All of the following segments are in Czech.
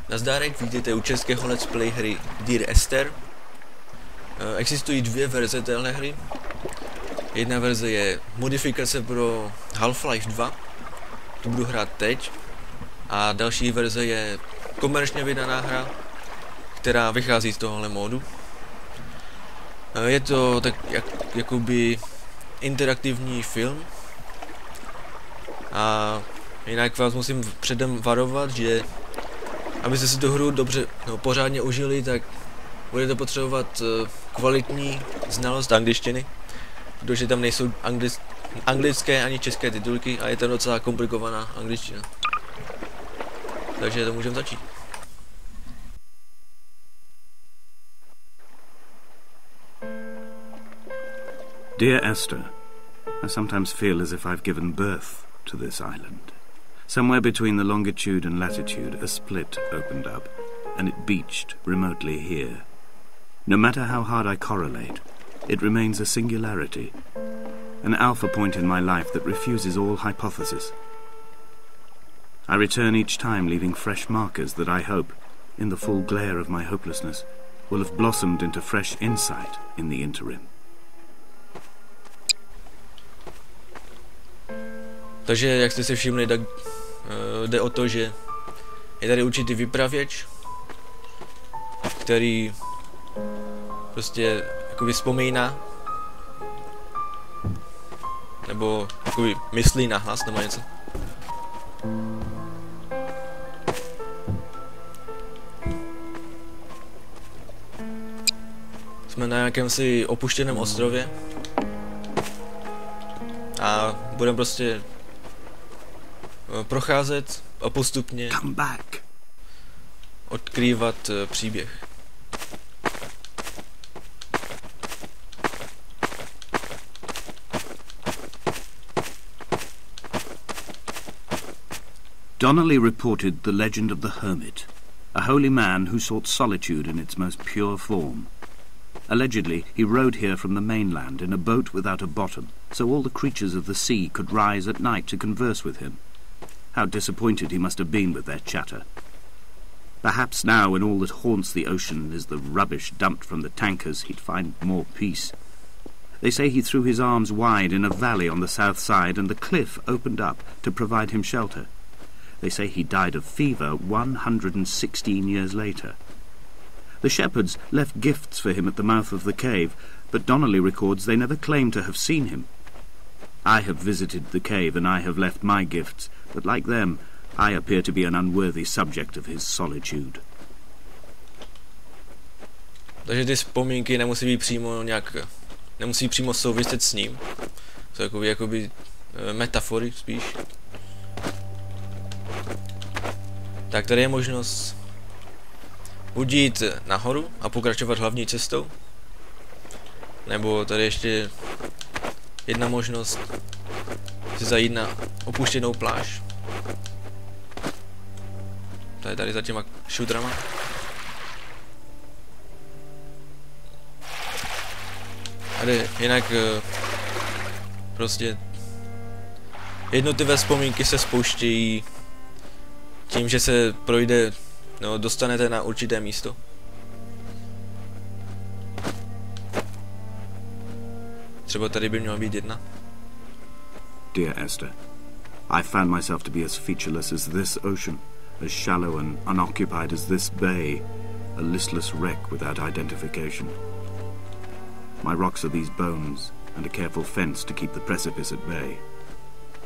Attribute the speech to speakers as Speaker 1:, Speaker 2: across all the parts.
Speaker 1: Nazdárek, vítejte u českého let's play hry Dear Esther. Existují dvě verze téhle hry. Jedna verze je modifikace pro Half-Life 2, tu budu hrát teď. A další verze je komerčně vydaná hra, která vychází z tohohle módu. Je to tak jakoby interaktivní film. A jinak vás musím předem varovat, že abyste si tu hru dobře, pořádně užili, tak budete potřebovat kvalitní znalost angličtiny, protože tam nejsou anglické ani české titulky a je to docela komplikovaná angličtina. Takže to můžeme začít.
Speaker 2: Dear Esther, I sometimes feel as if I've given birth to this island. Somewhere between the longitude and latitude, a split opened up, and it beached remotely here. No matter how hard I correlate, it remains a singularity, an alpha point in my life that refuses all hypothesis. I return each time leaving fresh markers that I hope, in the full glare of my hopelessness, will have blossomed into fresh insight in the interim.
Speaker 1: Takže, jak jste si všimli, tak jde o to, že je tady určitý vypravěč, který prostě jakoby vzpomíná, nebo jakoby myslí nahlas, nebo něco. Jsme na jakémsi opuštěném ostrově a budeme prostě procházet a postupně odkrývat příběh.
Speaker 2: Donnelly reported the legend of the hermit, a holy man who sought solitude in its most pure form. Allegedly, he rode here from the mainland in a boat without a bottom, so all the creatures of the sea could rise at night to converse with him. How disappointed he must have been with their chatter. Perhaps now, when all that haunts the ocean is the rubbish dumped from the tankers, he'd find more peace. They say he threw his arms wide in a valley on the south side, and the cliff opened up to provide him shelter. They say he died of fever 116 years later. The shepherds left gifts for him at the mouth of the cave, but Donnelly records they never claimed to have seen him. I have visited the cave and I have left my gifts, but like them, I appear to be an unworthy subject of his solitude.
Speaker 1: Takže ty vzpomínky nemusí být přímo nějak, nemusí přímo souviset s ním. To jakoby metafory spíš. Tak tady je možnost buď jít nahoru a pokračovat hlavní cestou, nebo tady ještě jedna možnost si zajít na opuštěnou pláž. Tady za těma šutrama. Tady jinak prostě jednotlivé vzpomínky se spouštějí tím, že se projde, dostanete na určité místo. Třeba tady by měla být jedna.
Speaker 2: Dear Esther, I found myself to be as featureless as this ocean, as shallow and unoccupied as this bay, a listless wreck without identification. My rocks are these bones, and a careful fence to keep the precipice at bay.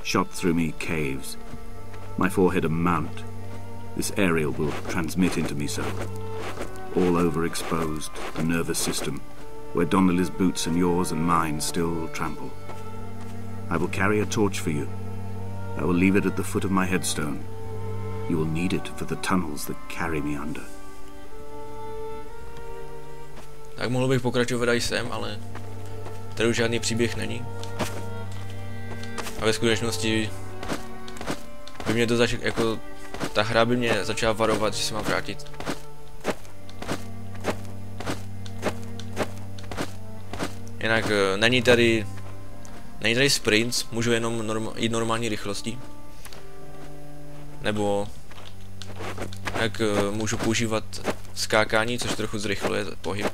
Speaker 2: Shot through me caves, my forehead a mount. This aerial will transmit into me so. All overexposed, the nervous system, where Donnelly's boots and yours and mine still trample. I will carry a torch for you. I will leave it at the foot of my headstone. You will need it for the tunnels that carry me under.
Speaker 1: Tak mohl bych pokračovat i sem, ale tady už žádný příběh není. A ve skutečnosti by mě to ta hra by mě začala varovat, že se mám vrátit. Jinak není tady sprint, můžu jenom jít normální rychlostí. Nebo Jak můžu používat skákání, což trochu zrychluje pohyb.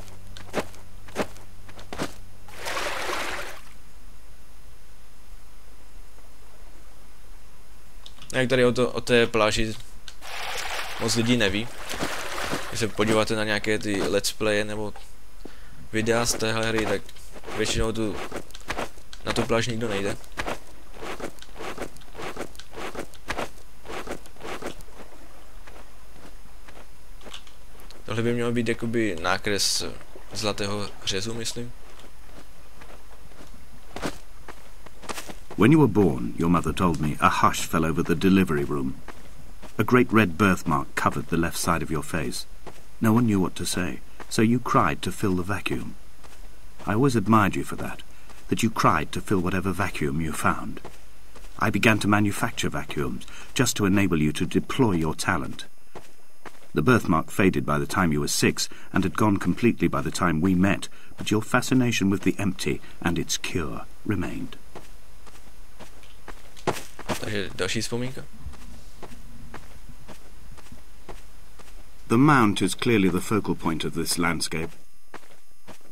Speaker 1: Jak tady o té pláži moc lidí neví. Když se podíváte na nějaké ty let's playe nebo videa z téhle hry, tak většinou na tu pláž nikdo nejde. Tohle by mělo být jakoby nákres zlatého řezu, myslím.
Speaker 2: When you were born, your mother told me, a hush fell over the delivery room. A great red birthmark covered the left side of your face. No one knew what to say, so you cried to fill the vacuum. I always admired you for that you cried to fill whatever vacuum you found. I began to manufacture vacuums, just to enable you to deploy your talent. The birthmark faded by the time you were 6, and had gone completely by the time we met, but your fascination with the empty and its cure remained.
Speaker 1: Takže další vzpomínka.
Speaker 2: The mount is clearly the focal point of this landscape.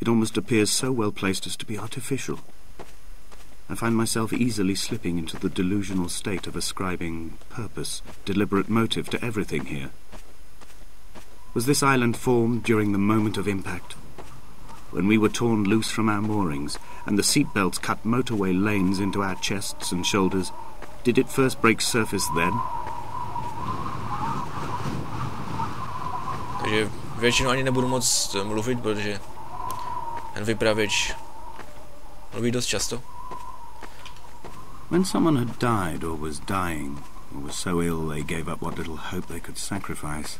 Speaker 2: It almost appears so well placed as to be artificial. I find myself easily slipping into the delusional state of ascribing purpose, deliberate motive to everything here. Was this island formed during the moment of impact? When we were torn loose from our moorings, and the seatbelts cut motorway lanes into our chests and shoulders, did it first break surface then?
Speaker 1: Takže většinou ani nebudu moc mluvit, protože ten vypravěč mluví dost často.
Speaker 2: When someone had died or was dying, or was so ill they gave up what little hope they could sacrifice,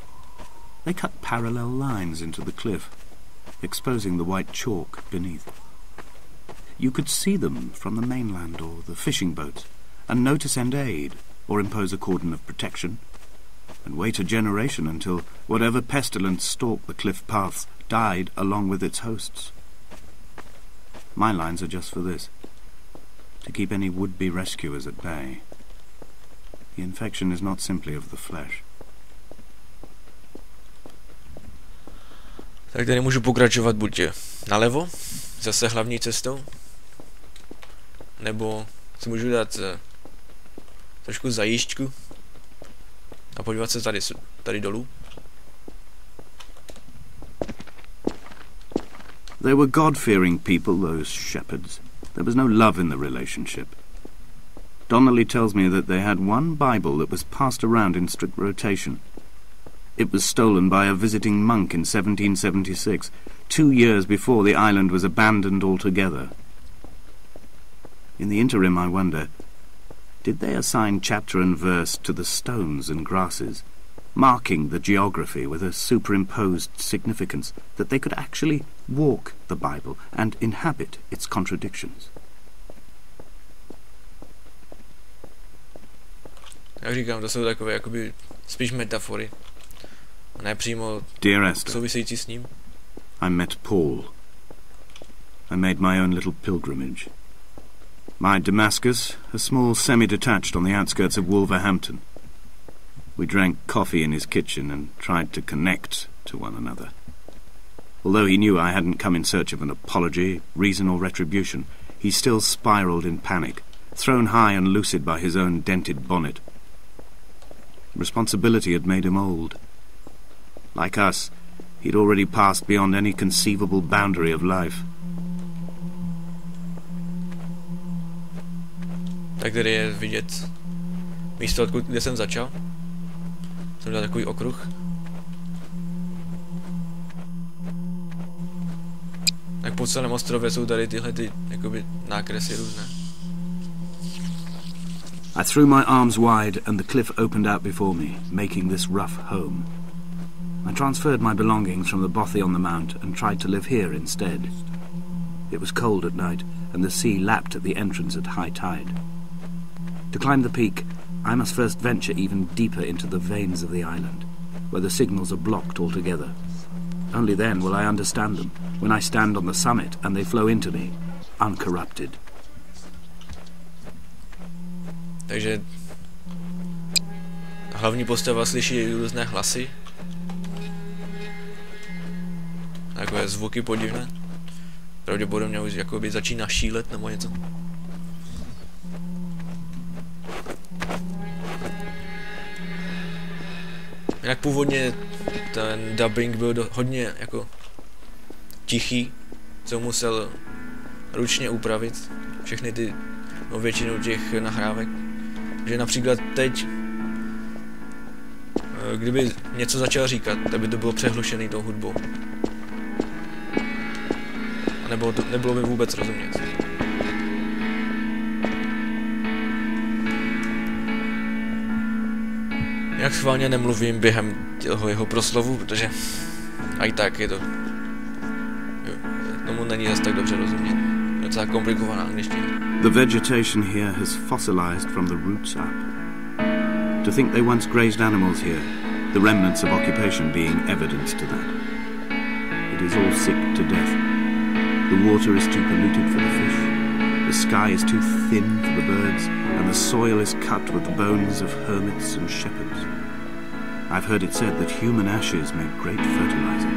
Speaker 2: they cut parallel lines into the cliff, exposing the white chalk beneath. You could see them from the mainland or the fishing boats, and know to send aid, or impose a cordon of protection, and wait a generation until whatever pestilence stalked the cliff paths died along with its hosts. My lines are just for this, to keep any would-be rescuers at bay. The infection is not simply of the flesh.
Speaker 1: Tak tady můžu pokračovat buď nalevo, zase hlavní cestou, nebo si můžu dát trošku zajížďku a podívat se tady dolů.
Speaker 2: They were God-fearing people, those shepherds. There was no love in the relationship. Donnelly tells me that they had one Bible that was passed around in strict rotation. It was stolen by a visiting monk in 1776, 2 years before the island was abandoned altogether. In the interim, I wonder, did they assign chapter and verse to the stones and grasses, marking the geography with a superimposed significance that they could actually walk the Bible and inhabit its contradictions?
Speaker 1: Jak říkám, to jsou takové jakoby spíš metafory, a ne přímo
Speaker 2: Dear Esther,
Speaker 1: související s ním.
Speaker 2: I met Paul. I made my own little pilgrimage. My Damascus, a small semi-detached on the outskirts of Wolverhampton. We drank coffee in his kitchen and tried to connect to one another. Although he knew I hadn't come in search of an apology, reason or retribution, he still spiraled in panic, thrown high and lucid by his own dented bonnet. Responsibility had made him old. Like us, he'd already passed beyond any conceivable boundary of life.
Speaker 1: Tak tady je vidět místo, kde jsem začal. Jsem dal takový okruh. Tak po celém ostrově jsou tady tyhle jakoby nákresy různé.
Speaker 2: I threw my arms wide and the cliff opened out before me, making this rough home. I transferred my belongings from the bothy on the mount and tried to live here instead. It was cold at night and the sea lapped at the entrance at high tide. To climb the peak, I must first venture even deeper into the veins of the island, where the signals are blocked altogether. Only then will I understand them, when I stand on the summit and they flow into me, uncorrupted.
Speaker 1: Takže hlavní postava slyší různé hlasy takové zvuky podivné. Pravděpodobně už jakoby začíná šílet nebo něco. Jinak původně ten dubbing byl hodně jako tichý, co musel ručně upravit všechny ty, no většinu těch nahrávek. Že například teď, kdyby něco začal říkat, tak by to bylo přehlušený tou hudbou. A nebylo by vůbec rozumět. Jak schválně nemluvím během jeho proslovu, protože a i tak je to, tomu není zase tak dobře rozumět. Je docela komplikovaná angličtina.
Speaker 2: The vegetation here has fossilized from the roots up. To think they once grazed animals here, the remnants of occupation being evidence to that. It is all sick to death. The water is too polluted for the fish. The sky is too thin for the birds, and the soil is cut with the bones of hermits and shepherds. I've heard it said that human ashes make great fertilizer,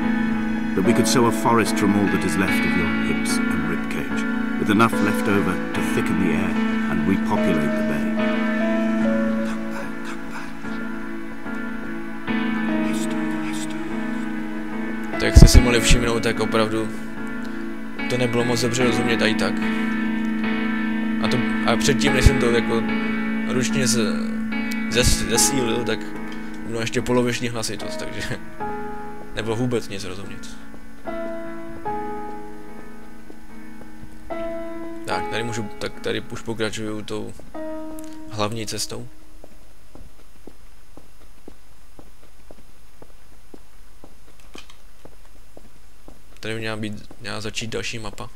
Speaker 2: that we could sow a forest from all that is left of your hips and ribcage, with enough left over to thicken the air and repopulate the bay.
Speaker 1: Tak jak jste si mohli všimnout, tak opravdu to nebylo moc dobře rozumět i tak. A předtím, než jsem to jako ručně zesílil, tak měl ještě poloviční hlasitost, takže nebylo vůbec nic rozumět. Tak, tady už pokračuju tou hlavní cestou. Tady měla začít další mapa.